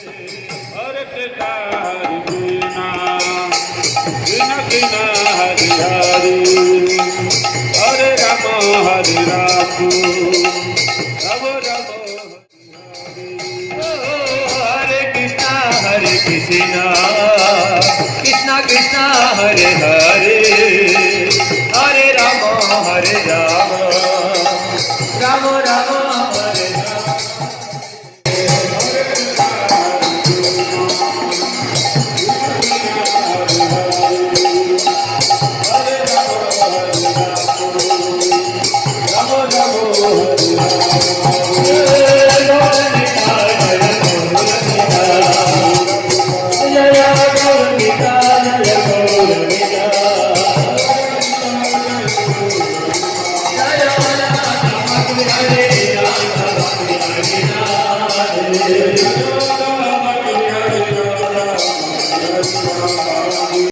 Hare Krishna, Krishna Krishna, Hare Hare, Hare Rama, Hare Rama, Rama Rama, Hare Krishna, Krishna Krishna, Hare Hare, Hare Rama, Hare Rama, Rama Rama, Hare Rama. Hare